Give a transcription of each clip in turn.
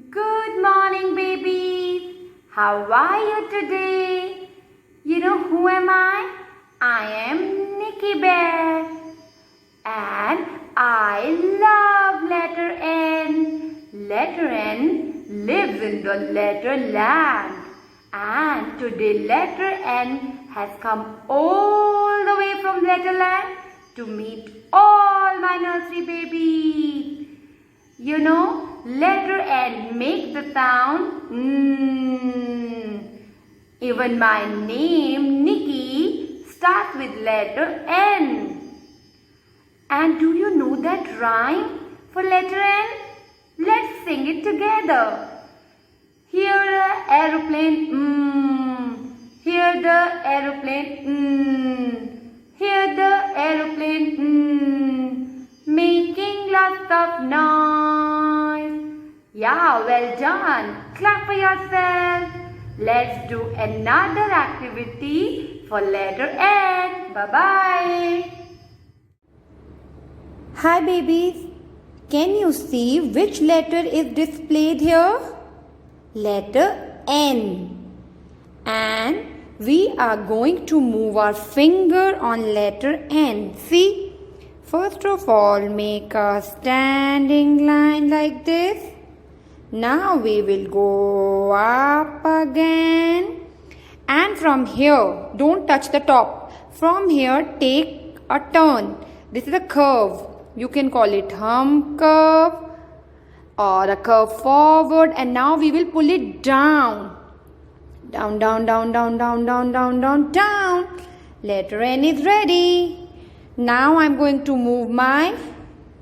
Good morning, babies. How are you today? You know who am I? I am Nikki Bear. And I love letter N. Letter N lives in the letter land. And today letter N has come all the way from letter land to meet all my nursery babies. You know, letter N makes the sound Even my name, Nikki, starts with letter N. And do you know that rhyme for letter N? Let's sing it together. Hear the aeroplane, hear the aeroplane, hear the aeroplane, making lots of noise. Yeah, well done. Clap for yourself. Let's do another activity for letter N. Bye-bye. Hi babies. Can you see which letter is displayed here? Letter N. And we are going to move our finger on letter N. See? First of all, make a standing line like this. Now we will go up again. And from here, don't touch the top. From here, take a turn. This is a curve. You can call it hump curve or a curve forward. And now we will pull it down. Down, down, down, down, down, down, down, down, down. Letter N is ready. Now I'm going to move my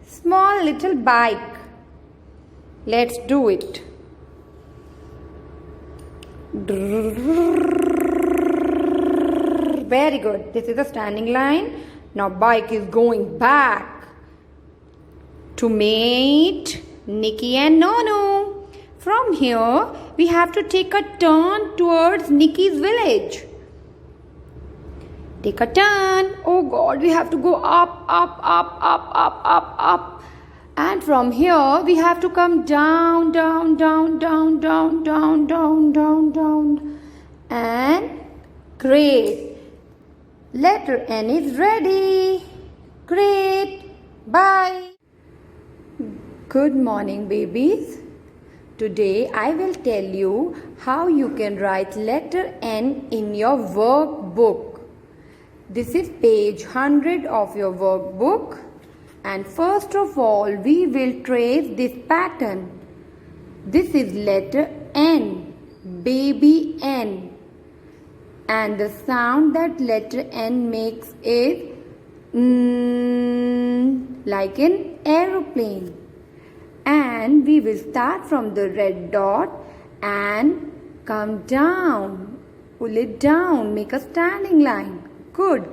small little bike. Let's do it. Very good. This is a standing line. Now bike is going back to meet Nikki and Nonu. From here, we have to take a turn towards Nikki's village. Take a turn. Oh God, we have to go up, up, up, up, up, up, up. And from here, we have to come down, down, down, down, down, down, down, down, down. And great. Letter N is ready. Great. Bye. Good morning, babies. Today, I will tell you how you can write letter N in your workbook. This is page 100 of your workbook. And first of all, we will trace this pattern. This is letter N, baby N. And the sound that letter N makes is like an aeroplane. And we will start from the red dot and come down. Pull it down, make a standing line. Good.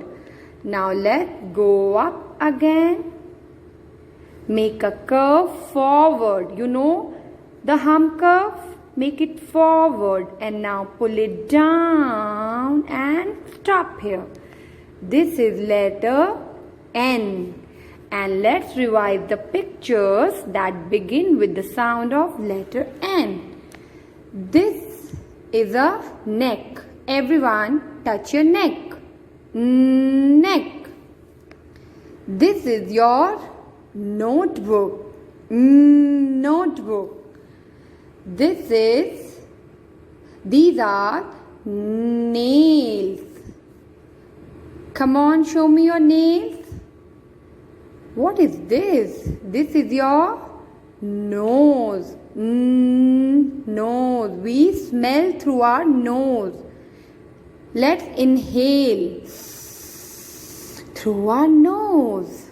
Now let's go up again. Make a curve forward. You know the hump curve? Make it forward. And now pull it down and stop here. This is letter N. And let's revise the pictures that begin with the sound of letter N. This is a neck. Everyone touch your neck. Neck. This is your notebook. Notebook. These are nails. Come on, show me your nails. What is this? This is your nose. Nose. We smell through our nose. Let's inhale through our nose.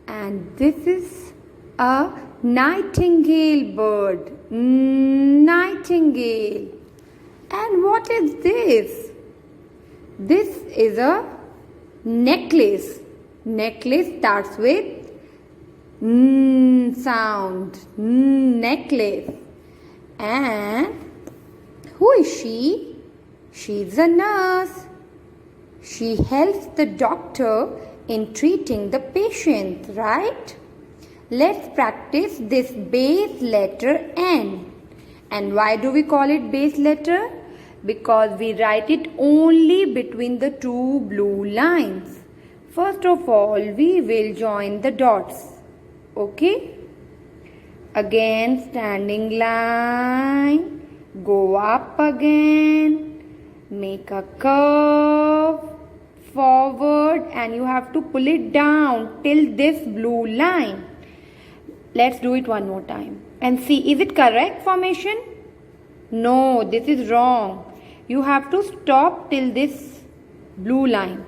And this is a nightingale bird. Nightingale. And what is this? This is a necklace. Necklace starts with sound. Necklace. And who is she? She's a nurse. She helps the doctor in treating the patient, right? Let's practice this base letter N. And why do we call it base letter? Because we write it only between the two blue lines. First of all, we will join the dots. Okay? Again, standing line. Go up again. Make a curve forward and you have to pull it down till this blue line. Let's do it one more time and see, is it correct formation? No, this is wrong. You have to stop till this blue line.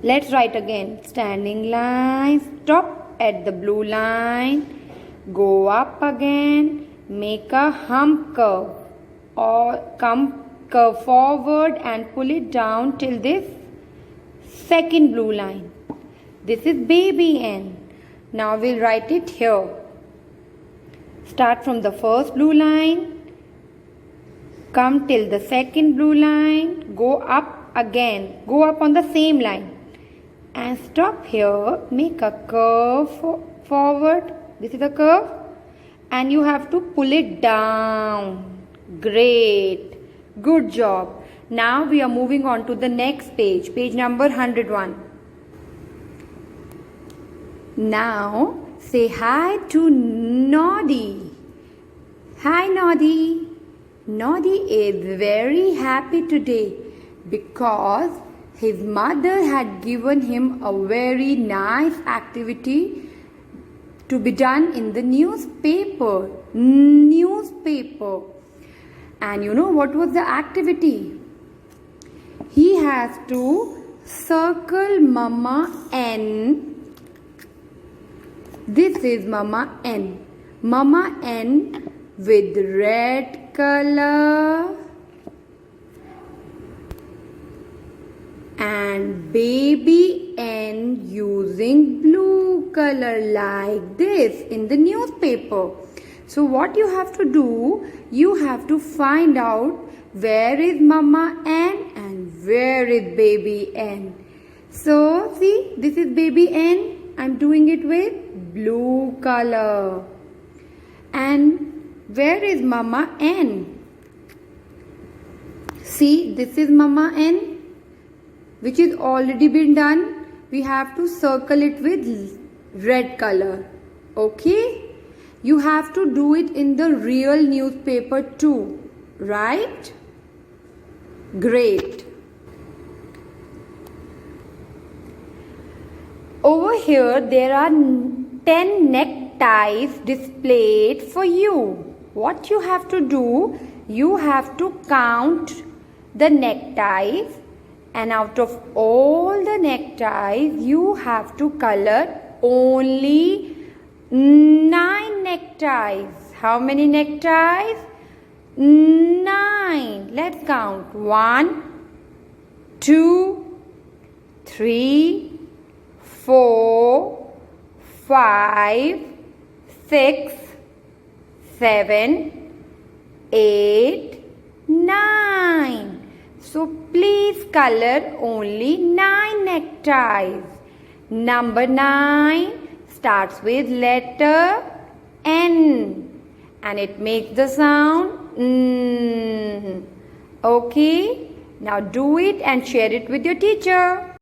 Let's write again. Standing line, stop at the blue line, go up again, make a hump curve or curve forward and pull it down till this second blue line. This is baby N. Now we'll write it here. Start from the first blue line, come till the second blue line, go up again, go up on the same line and stop here, make a curve forward. This is a curve and you have to pull it down. Great, good job. Now we are moving on to the next page, page number 101. Now say hi to Noddy. Hi Noddy. Noddy is very happy today because his mother had given him a very nice activity to be done in the newspaper. And you know what was the activity? He has to circle Mama N. This is Mama N. Mama N with red color and baby N using blue color like this in the newspaper. So what you have to do, you have to find out where is Mama N and where is baby N. So see, this is baby N. I'm doing it with blue color. And where is Mama N? See, this is Mama N, which is already been done. We have to circle it with red color. Okay? You have to do it in the real newspaper too, right? Great. Over here there are 10 neckties displayed for you. What you have to do, you have to count the neckties, and out of all the neckties you have to color only 9 neckties. How many neckties? 9. Let's count. 1, 2, 3, 4, 5, 6, 7, 8, 9. So please color only 9 neckties. Number 9 starts with letter N and it makes the sound N. Okay, now do it and share it with your teacher.